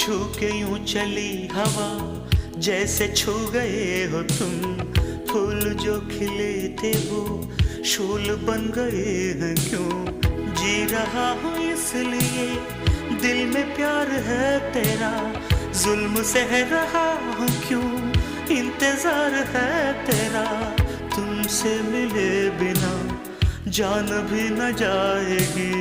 छू के यूं चली हवा जैसे छू गए हो तुम। फूल जो खिले थे वो शूल बन गए हैं क्यों। जी रहा हूँ इसलिए दिल में प्यार है तेरा, जुल्म सह रहा हूँ क्यों इंतजार है तेरा। तुमसे मिले बिना जान भी न जाएगी।